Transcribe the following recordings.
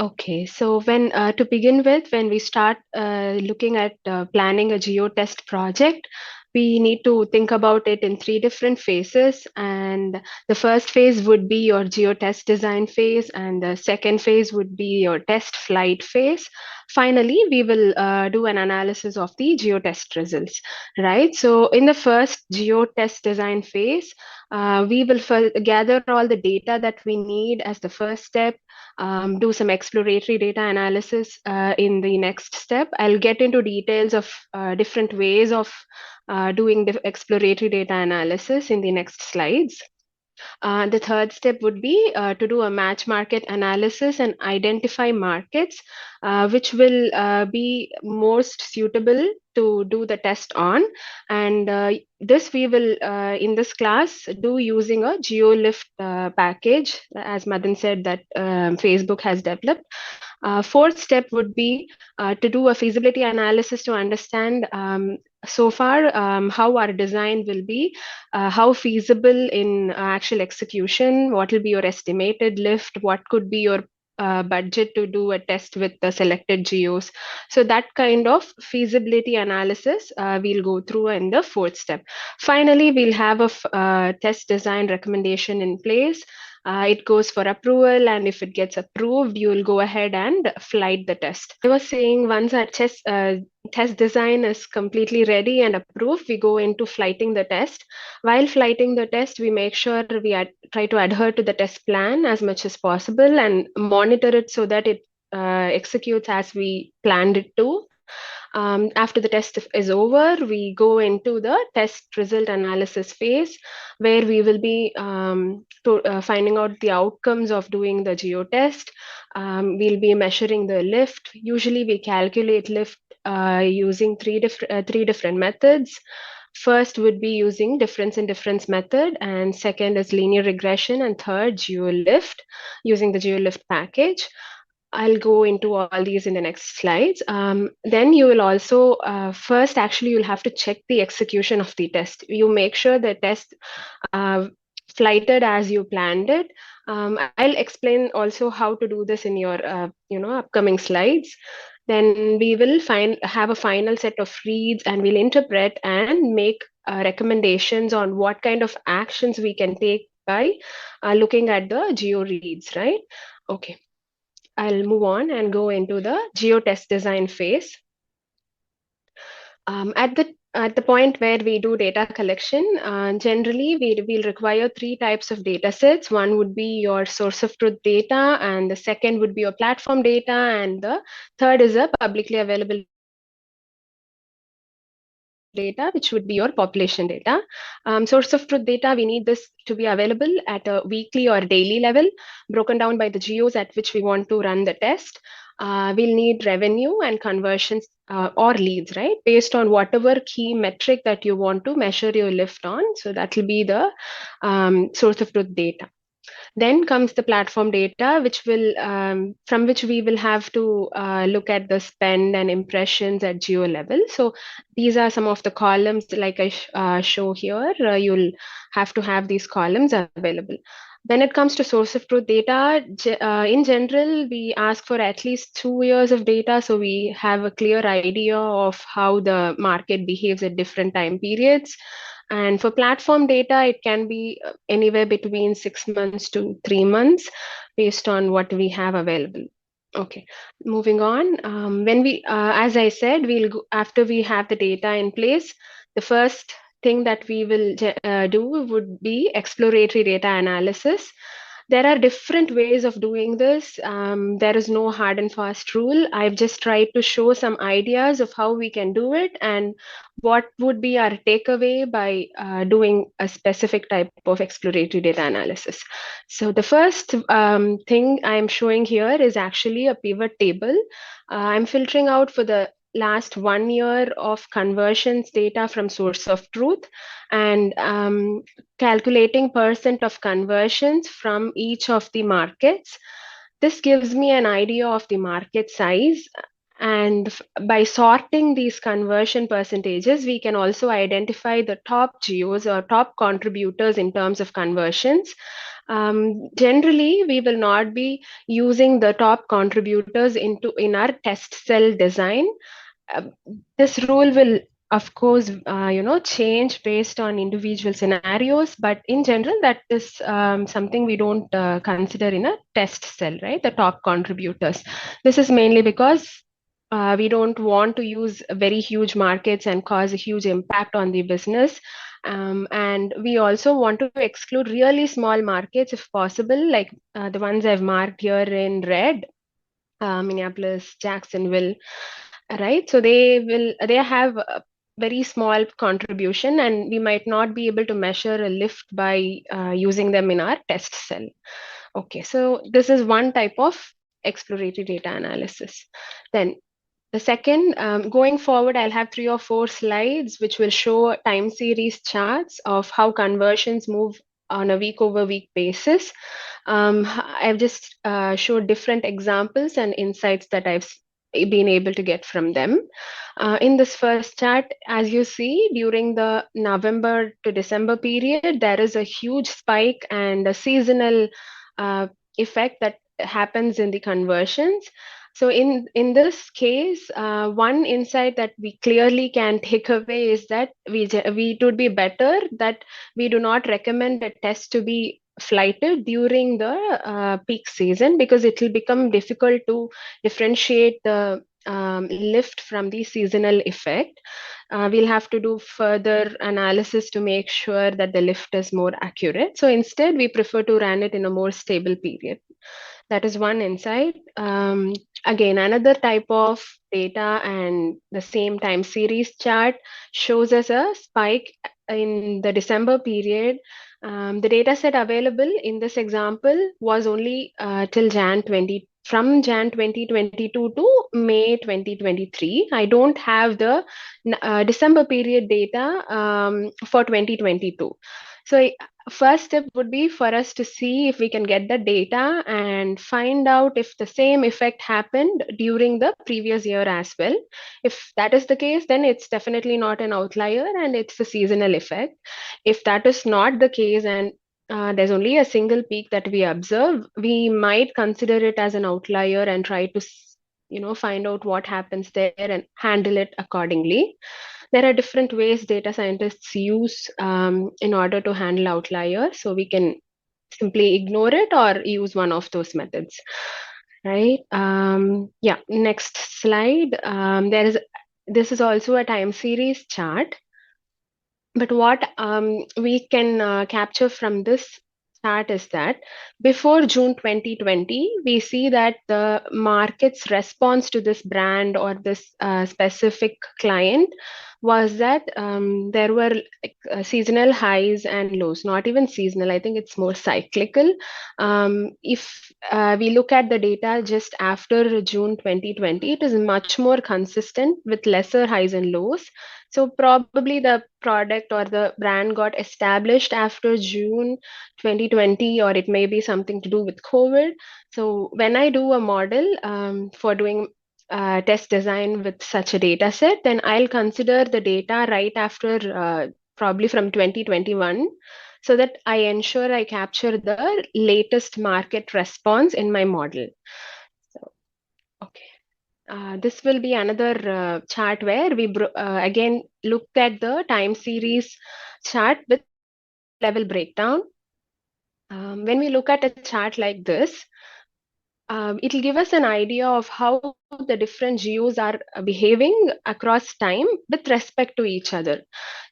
Okay, so when to begin with, when we start looking at planning a geotest project, we need to think about it in three different phases. And the first phase would be your geotest design phase, and the second phase would be your test flight phase. Finally, we will do an analysis of the geotest results, right? So, in the first geotest design phase, we will gather all the data that we need as the first step, do some exploratory data analysis in the next step. I'll get into details of different ways of doing the exploratory data analysis in the next slides. The third step would be to do a match market analysis and identify markets which will be most suitable to do the test on. And this we will, in this class, do using a GeoLift package, as Madan said, that Facebook has developed. Fourth step would be to do a feasibility analysis to understand so far how our design will be, how feasible in actual execution, what will be your estimated lift, what could be your budget to do a test with the selected geos. So that kind of feasibility analysis we'll go through in the fourth step. Finally, we'll have a test design recommendation in place. It goes for approval, and if it gets approved, you will go ahead and flight the test. I was saying once our test design is completely ready and approved, we go into flighting the test. While flighting the test, we make sure we try to adhere to the test plan as much as possible and monitor it so that it executes as we planned it to. After the test is over, we go into the test result analysis phase, where we will be finding out the outcomes of doing the geotest. We'll be measuring the lift. Usually, we calculate lift using three different methods. First would be using difference in difference method, and second is linear regression, and third GeoLift using the GeoLift package. I'll go into all these in the next slides. Then you will also first actually you'll have to check the execution of the test. You make sure the test uh, flighted as you planned it. I'll explain also how to do this in your upcoming slides. Then we will have a final set of reads, and we'll interpret and make recommendations on what kind of actions we can take by looking at the geo reads, right? Okay. I'll move on and go into the geotest design phase. At the point where we do data collection, generally we'll require three types of data sets. One would be your source of truth data, and the second would be your platform data, and the third is a publicly available data, which would be your population data. Source of truth data, we need this to be available at a weekly or daily level, broken down by the geos at which we want to run the test. We'll need revenue and conversions or leads, right? Based on whatever key metric that you want to measure your lift on. So that will be the source of truth data. Then comes the platform data, which will from which we will have to look at the spend and impressions at geo level. So these are some of the columns like I show here. You'll have to have these columns available. When it comes to source of truth data, in general, we ask for at least 2 years of data, so we have a clear idea of how the market behaves at different time periods. And for platform data, it can be anywhere between 6 months to 3 months based on what we have available. Okay, moving on. When we, as I said, we'll go, after we have the data in place, the first thing that we will do would be exploratory data analysis. There are different ways of doing this. There is no hard and fast rule. I've just tried to show some ideas of how we can do it and what would be our takeaway by doing a specific type of exploratory data analysis. So the first thing I'm showing here is actually a pivot table. I'm filtering out for the last 1 year of conversions data from source of truth and calculating percent of conversions from each of the markets. This gives me an idea of the market size. And by sorting these conversion percentages, we can also identify the top geos or top contributors in terms of conversions. Generally, we will not be using the top contributors in our test cell design. uh, this rule will of course change based on individual scenarios, but in general that is something we don't consider in a test cell, right? The top contributors. This is mainly because we don't want to use very huge markets and cause a huge impact on the business. And we also want to exclude really small markets if possible, like the ones I've marked here in red: Minneapolis, Jacksonville, right? So they have a very small contribution, and we might not be able to measure a lift by using them in our test cell. Okay, so this is one type of exploratory data analysis. Then the second, going forward, I'll have 3 or 4 slides which will show time series charts of how conversions move on a week over week basis. I've just showed different examples and insights that I've been able to get from them. In this first chart, as you see, during the November to December period, there is a huge spike and a seasonal uh, effect that happens in the conversions. So in this case, one insight that we clearly can take away is that it would be better that we do not recommend a test to be flighted during the peak season, because it will become difficult to differentiate the lift from the seasonal effect. We'll have to do further analysis to make sure that the lift is more accurate. So instead, we prefer to run it in a more stable period. That is one insight. Again, another type of data and the same time series chart shows us a spike in the December period. The data set available in this example was only till from Jan 2022 to May 2023. I don't have the December period data for 2022. So first step would be for us to see if we can get the data and find out if the same effect happened during the previous year as well. If that is the case, then it's definitely not an outlier and it's a seasonal effect. If that is not the case, and there's only a single peak that we observe, we might consider it as an outlier and try to find out what happens there and handle it accordingly. There are different ways data scientists use in order to handle outliers. So we can simply ignore it or use one of those methods, right? Yeah, next slide. This is also a time series chart. But what we can capture from this chart is that before June 2020, we see that the market's response to this brand or this specific client was that there were seasonal highs and lows. Not even seasonal, I think it's more cyclical. If we look at the data just after June 2020, it is much more consistent with lesser highs and lows. So probably the product or the brand got established after June 2020, or it may be something to do with COVID. So when I do a model for doing test design with such a data set, then I'll consider the data right after probably from 2021, so that I ensure I capture the latest market response in my model. So, okay. This will be another chart where we again look at the time series chart with level breakdown. When we look at a chart like this, it'll give us an idea of how the different geos are behaving across time with respect to each other.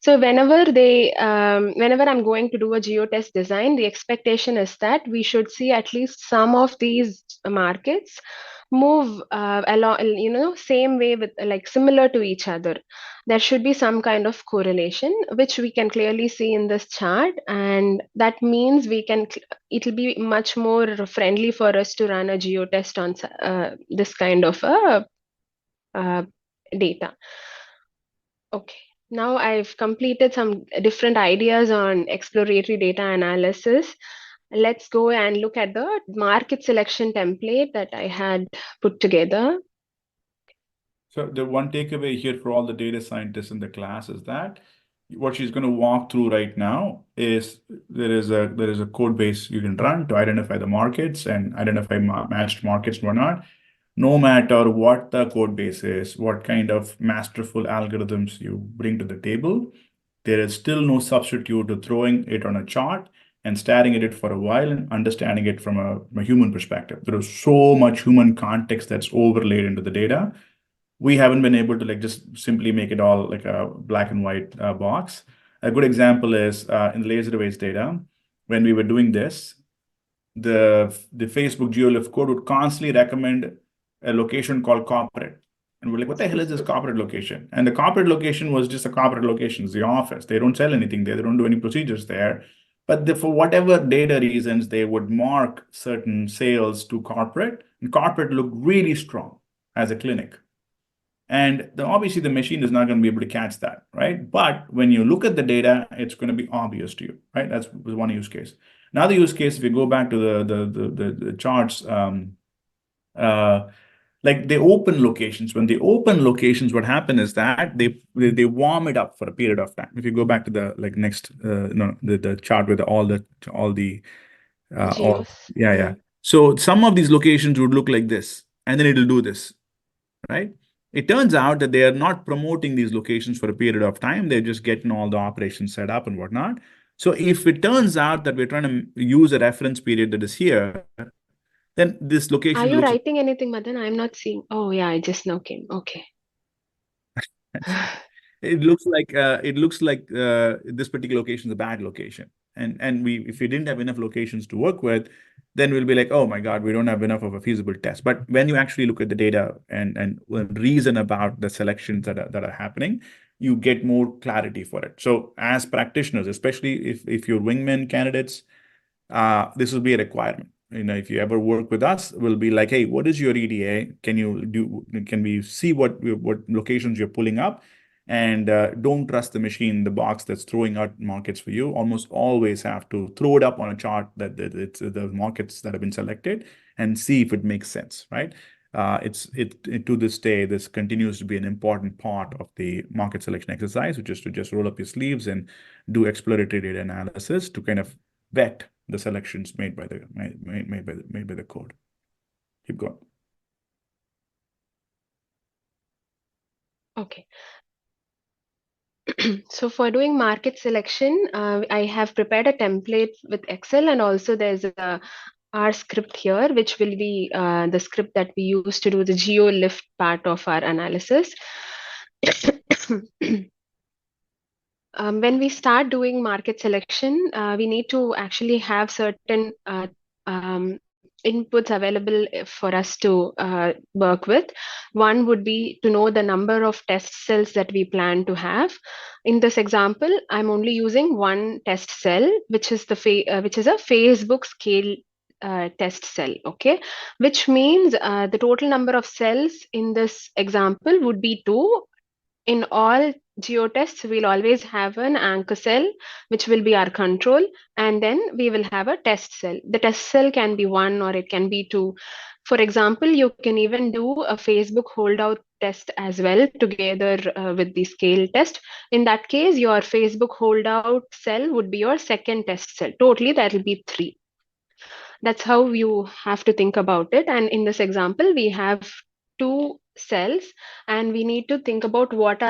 So whenever I'm going to do a geotest design, the expectation is that we should see at least some of these markets move along, same way, with like similar to each other. There should be some kind of correlation, which we can clearly see in this chart, and that means it'll be much more friendly for us to run a geotest on this kind of uh, data. Okay. Now I've completed some different ideas on exploratory data analysis. Let's go and look at the market selection template that I had put together. So the one takeaway here for all the data scientists in the class is that what she's going to walk through right now is there is a code base you can run to identify the markets and identify matched markets and whatnot. No matter what the code base is, what kind of masterful algorithms you bring to the table, there is still no substitute to throwing it on a chart and staring at it for a while and understanding it from a human perspective. There is so much human context that's overlaid into the data. We haven't been able to like just simply make it all like a black and white box. A good example is in the laser-based data, when we were doing this, the Facebook GeoLift code would constantly recommend a location called corporate. And we're like, what the hell is this corporate location? And the corporate location was just a corporate location, it's the office. They don't sell anything there, they don't do any procedures there. But for whatever data reasons, they would mark certain sales to corporate, and corporate looked really strong as a clinic. And obviously, the machine is not going to be able to catch that, right? But when you look at the data, it's going to be obvious to you, right? That's one use case. Another use case, if you go back to the charts, like the open locations. When they open locations, what happen is that they warm it up for a period of time. If you go back to the like next no the chart with all the all Geos. yeah, yeah. So some of these locations would look like this, and then it'll do this, right? It turns out that they are not promoting these locations for a period of time. They're just getting all the operations set up and whatnot. So if it turns out that we're trying to use a reference period that is here, then this Are location you looks writing anything, Madan? I'm not seeing. Oh, yeah, I just now came. Okay. it looks like this particular location is a bad location. And we if we didn't have enough locations to work with, then we'll be like, oh my God, we don't have enough of a feasible test. But when you actually look at the data and reason about the selections that are happening, you get more clarity for it. So as practitioners, especially if you're wingman candidates, this will be a requirement. If you ever work with us, we'll be like, hey, what is your EDA? Can we see what locations you're pulling up? And don't trust the machine, the box that's throwing out markets for you. Almost always have to throw it up on a chart that it's the markets that have been selected and see if it makes sense, right? To this day, this continues to be an important part of the market selection exercise, which is to just roll up your sleeves and do exploratory data analysis to kind of vet the selections made by the code. Keep going. Okay. So for doing market selection, I have prepared a template with Excel, and also there's a R script here, which will be the script that we use to do the geo lift part of our analysis. When we start doing market selection, we need to actually have certain inputs available for us to work with. One would be to know the number of test cells that we plan to have. In this example, I'm only using one test cell, which is which is a Facebook scale test cell. Okay, which means the total number of cells in this example would be two. In all geotests, we'll always have an anchor cell, which will be our control, and then we will have a test cell. The test cell can be one or it can be two. For example, you can even do a Facebook holdout test as well together with the scale test. In that case, your Facebook holdout cell would be your second test cell. Totally, that will be three. That's how you have to think about it. And in this example, we have two cells, and we need to think about what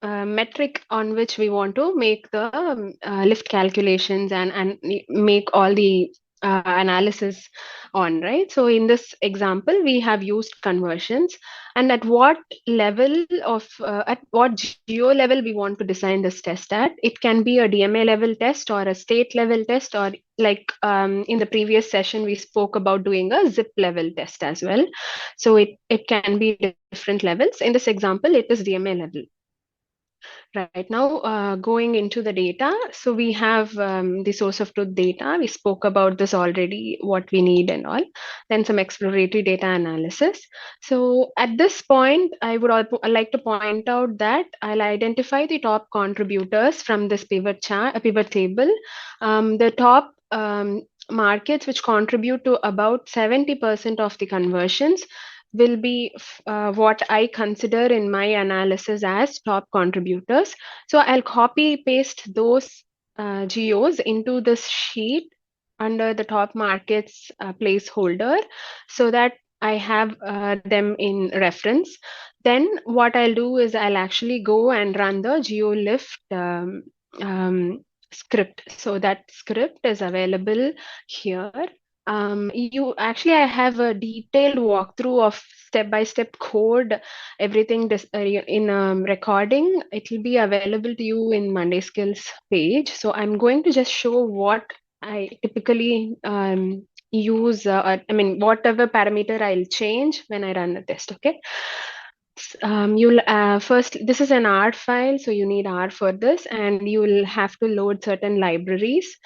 metric on which we want to make the lift calculations and make all the analysis on, right? So in this example, we have used conversions, and at what at what geo level we want to design this test at. It can be a DMA level test or a state level test, or like in the previous session we spoke about doing a zip level test as well. So it can be different levels. In this example, it is DMA level. Right now, going into the data, so we have the source of truth data. We spoke about this already, what we need and all. Then some exploratory data analysis. So at this point, I would like to point out that I'll identify the top contributors from this pivot chart, a pivot table. The top markets which contribute to about 70% of the conversions will be what I consider in my analysis as top contributors. So I'll copy paste those geos into this sheet under the top markets placeholder so that I have them in reference. Then what I'll do is I'll actually go and run the GeoLift script. So that script is available here. You actually, I have a detailed walkthrough of step-by-step code, everything in recording. It will be available to you in Monday Skills page. So I'm going to just show what I typically use, I mean, whatever parameter I'll change when I run the test, okay? You'll first, this is an R file, so you need R for this, and you will have to load certain libraries.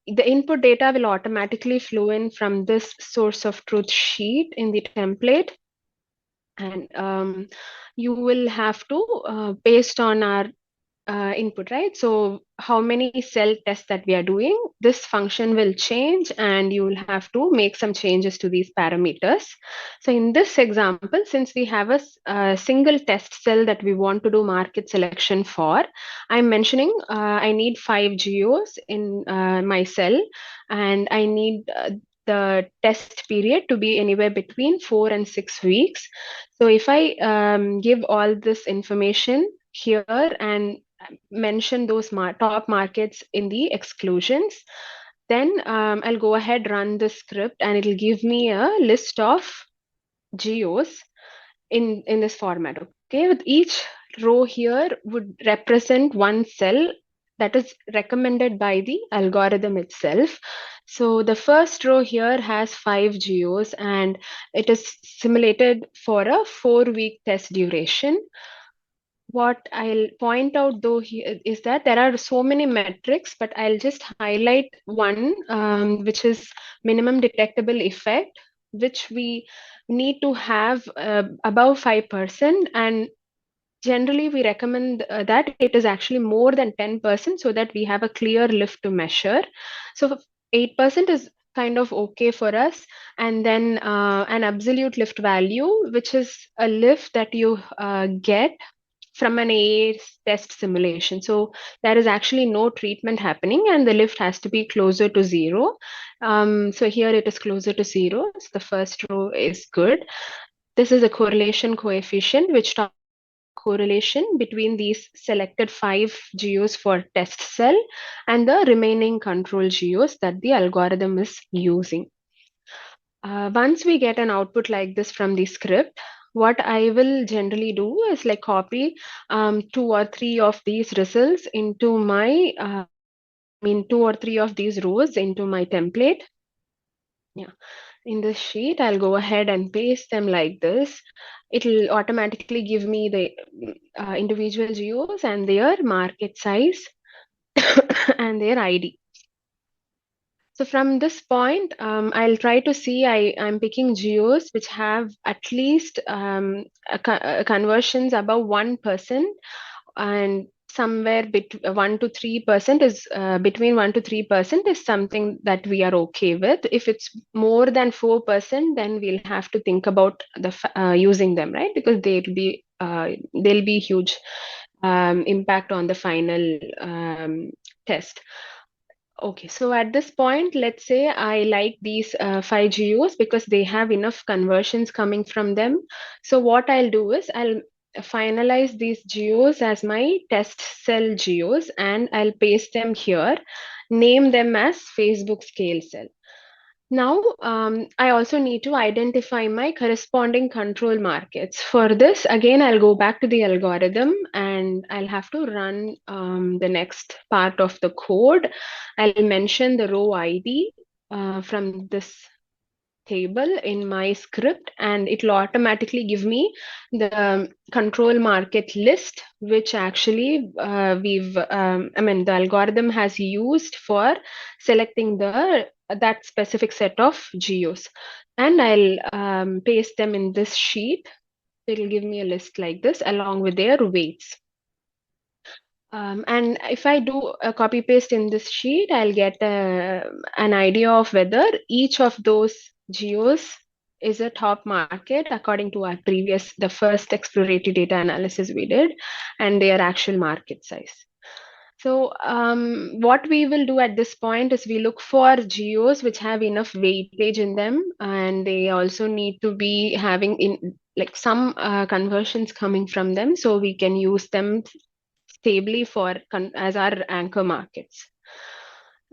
The input data will automatically flow in from this source of truth sheet in the template, and you will have to based on our input, right? So how many cell tests that we are doing, this function will change and you will have to make some changes to these parameters. So in this example, since we have a single test cell that we want to do market selection for, I'm mentioning I need 5 geos in my cell, and I need the test period to be anywhere between 4 and 6 weeks. So if I give all this information here and mention those top markets in the exclusions, then I'll go ahead, run the script, and it'll give me a list of geos in this format. Okay, with each row here would represent one cell that is recommended by the algorithm itself. So the first row here has 5 geos and it is simulated for a 4-week test duration. What I'll point out though here is that there are so many metrics, but I'll just highlight one, which is minimum detectable effect, which we need to have above 5%. And generally, we recommend that it is actually more than 10% so that we have a clear lift to measure. So 8% is kind of okay for us. And then an absolute lift value, which is a lift that you get from an AA test simulation. So there is actually no treatment happening and the lift has to be closer to 0. So here it is closer to 0. So the first row is good. This is a correlation coefficient, which talks correlation between these selected 5 geos for test cell and the remaining control geos that the algorithm is using. Once we get an output like this from the script, what I will generally do is like copy 2 or 3 of these results into my, 2 or 3 of these rows into my template. Yeah, in this sheet, I'll go ahead and paste them like this. It'll automatically give me the individual geos and their market size and their ID. So from this point, I'll try to see I'm picking geos which have at least conversions above 1%, and somewhere 1 to 3% is between 1 to 3% is something that we are okay with. If it's more than 4%, then we'll have to think about using them, right? Because they'll be huge impact on the final test. Okay, so at this point, let's say I like these 5 geos because they have enough conversions coming from them. So what I'll do is I'll finalize these geos as my test cell geos and I'll paste them here, name them as Facebook scale cell. Now, I also need to identify my corresponding control markets. For this, again, I'll go back to the algorithm and I'll have to run the next part of the code. I'll mention the row ID from this table in my script, and it will automatically give me the control market list, which actually the algorithm has used for selecting that specific set of geos. And I'll paste them in this sheet. It'll give me a list like this along with their weights. And if I do a copy paste in this sheet, I'll get an idea of whether each of those geos is a top market according to the first exploratory data analysis we did, and their actual market size. So what we will do at this point is we look for geos which have enough weightage in them, and they also need to be having in like some conversions coming from them, so we can use them stably as our anchor markets.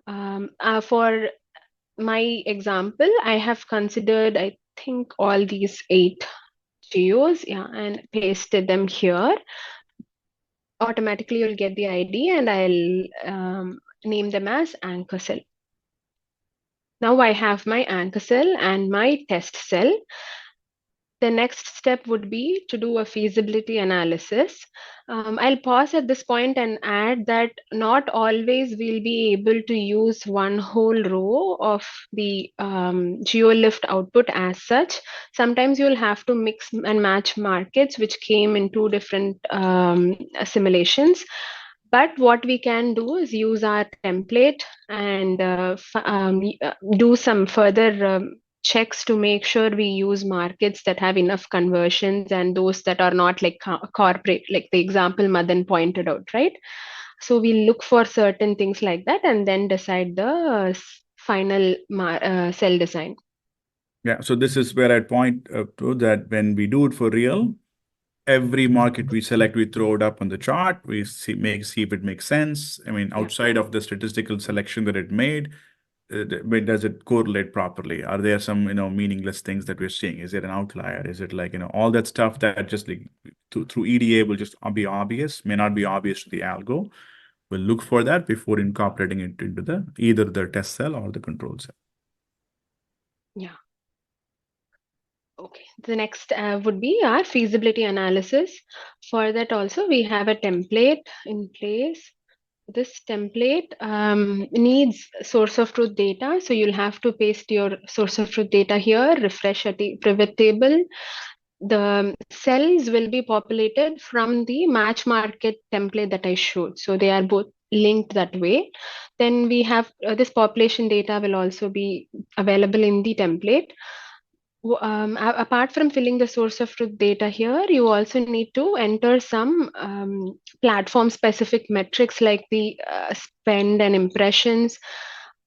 For my example, I have considered, I think, all these 8 geos, yeah, and pasted them here. Automatically, you'll get the ID, and I'll name them as anchor cell. Now I have my anchor cell and my test cell. The next step would be to do a feasibility analysis. I'll pause at this point and add that not always we'll be able to use one whole row of the GeoLift output as such. Sometimes you'll have to mix and match markets which came in 2 different simulations. But what we can do is use our template and do some further checks to make sure we use markets that have enough conversions and those that are not like corporate, like the example Madan pointed out, right? So we look for certain things like that and then decide the final cell design. Yeah, so this is where I'd point to that when we do it for real, every market we select, we throw it up on the chart, we see if it makes sense. I mean, outside of the statistical selection that it made, does it correlate properly? Are there some, meaningless things that we're seeing? Is it an outlier? Is it like, all that stuff that just like through EDA will just be obvious, may not be obvious to the algo. We'll look for that before incorporating it into either the test cell or the control cell. Yeah. Okay, the next would be our feasibility analysis. For that also, we have a template in place. This template needs source of truth data. So you'll have to paste your source of truth data here, refresh a pivot table. The cells will be populated from the match market template that I showed. So they are both linked that way. Then we have this population data will also be available in the template. Apart from filling the source of truth data here, you also need to enter some platform specific metrics like the spend and impressions,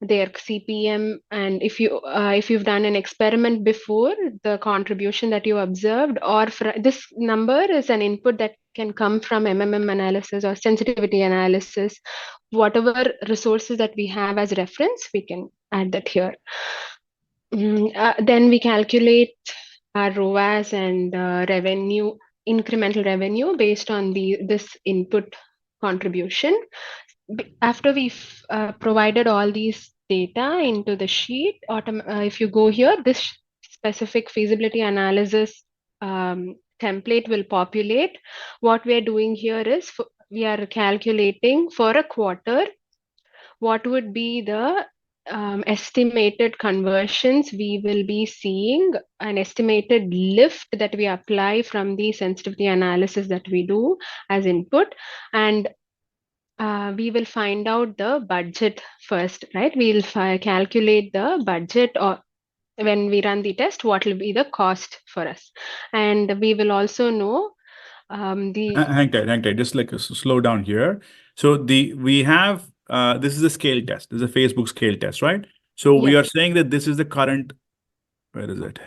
their CPM, and if you've done an experiment before, the contribution that you observed, or this number is an input that can come from MMM analysis or sensitivity analysis. Whatever resources that we have as reference, we can add that here. Then we calculate our ROAS and incremental revenue based on this input contribution. After we've provided all these data into the sheet, if you go here, this specific feasibility analysis template will populate. What we are doing here is we are calculating for a quarter what would be the estimated conversions we will be seeing, an estimated lift that we apply from the sensitivity analysis that we do as input, and we will find out the budget first, right? We'll calculate the budget, or when we run the test, what will be the cost for us, and we will also know Hang tight, just like slow down here. So we have this is a scale test. This is a Facebook scale test, right? So we are saying that this is the current, where is it?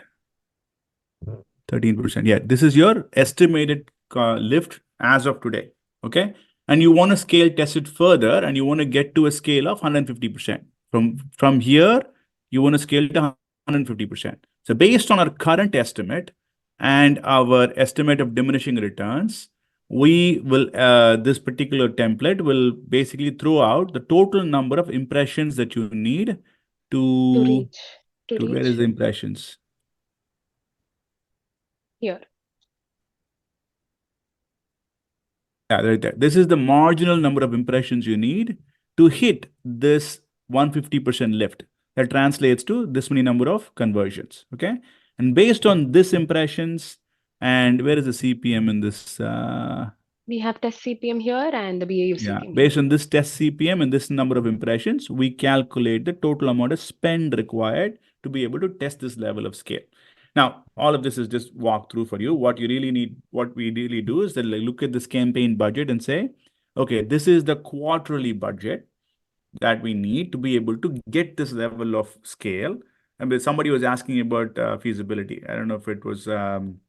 13%. Yeah, this is your estimated lift as of today. Okay. And you want to scale test it further, and you want to get to a scale of 150%. From here, you want to scale to 150%. So based on our current estimate and our estimate of diminishing returns, we will this particular template will basically throw out the total number of impressions that you need to reach. Where is the impressions? Here. Yeah, right there. This is the marginal number of impressions you need to hit this 150% lift. That translates to this many number of conversions. Okay. And based on this impressions, and where is the CPM in this? We have test CPM here and the BAU CPM. Yeah, based on this test CPM and this number of impressions, we calculate the total amount of spend required to be able to test this level of scale. Now, all of this is just walk through for you. What you really need, what we really do is that look at this campaign budget and say, okay, this is the quarterly budget that we need to be able to get this level of scale. And somebody was asking about feasibility. I don't know if it was, and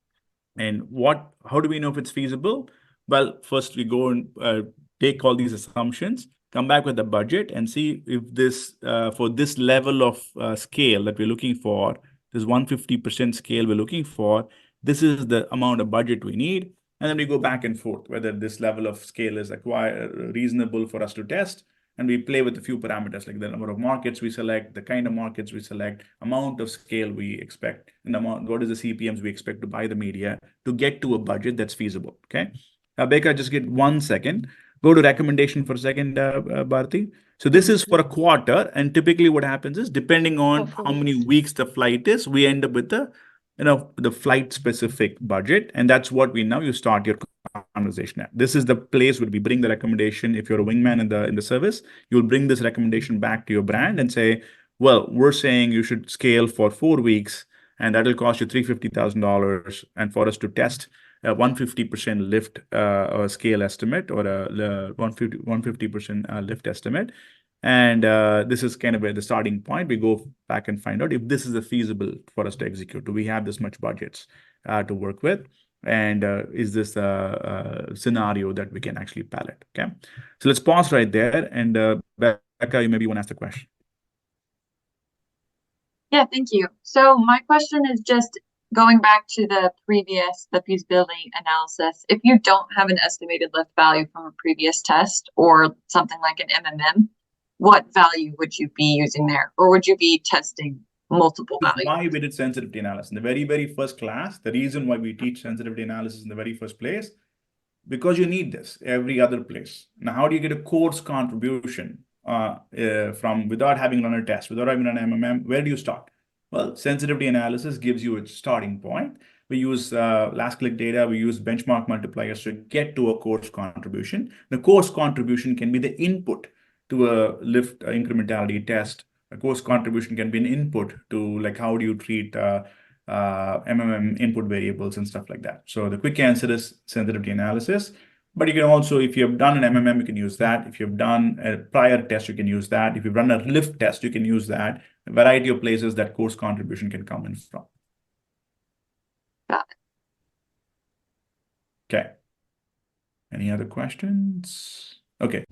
how do we know if it's feasible? Well, first we go and take all these assumptions, come back with a budget and see if this, for this level of scale that we're looking for, this 150% scale we're looking for, this is the amount of budget we need. And then we go back and forth, whether this level of scale is reasonable for us to test. And we play with a few parameters like the number of markets we select, the kind of markets we select, amount of scale we expect, and what is the CPMs we expect to buy the media to get to a budget that's feasible. Okay. Becca, just get 1 second. Go to recommendation for a second, Bharti. So this is for a quarter, and typically what happens is, depending on how many weeks the flight is, we end up with the flight specific budget, and that's what you start your conversation at. This is the place where we bring the recommendation. If you're a wingman in the service, you'll bring this recommendation back to your brand and say, well, we're saying you should scale for 4 weeks, and that'll cost you $350,000, and for us to test a 150% lift scale estimate, or a 150% lift estimate. And this is kind of where the starting point. We go back and find out if this is feasible for us to execute. Do we have this much budgets to work with? And is this a scenario that we can actually pallet? Okay. So let's pause right there. And Becca, you maybe want to ask the question. Yeah, thank you. So my question is just going back to the feasibility analysis. If you don't have an estimated lift value from a previous test or something like an MMM, what value would you be using there? Or would you be testing multiple values? Why we did sensitivity analysis in the very, very first class, the reason why we teach sensitivity analysis in the very first place, because you need this every other place. Now, how do you get a course contribution from without having run a test, without having run an MMM? Where do you start? Well, sensitivity analysis gives you a starting point. We use last click data, we use benchmark multipliers to get to a course contribution. The course contribution can be the input to a lift incrementality test. A course contribution can be an input to, like, how do you treat MMM input variables and stuff like that. So the quick answer is sensitivity analysis. But you can also, if you have done an MMM, you can use that. If you've done a prior test, you can use that. If you've run a lift test, you can use that. A variety of places that course contribution can come in from. Got it. Okay. Any other questions? Okay.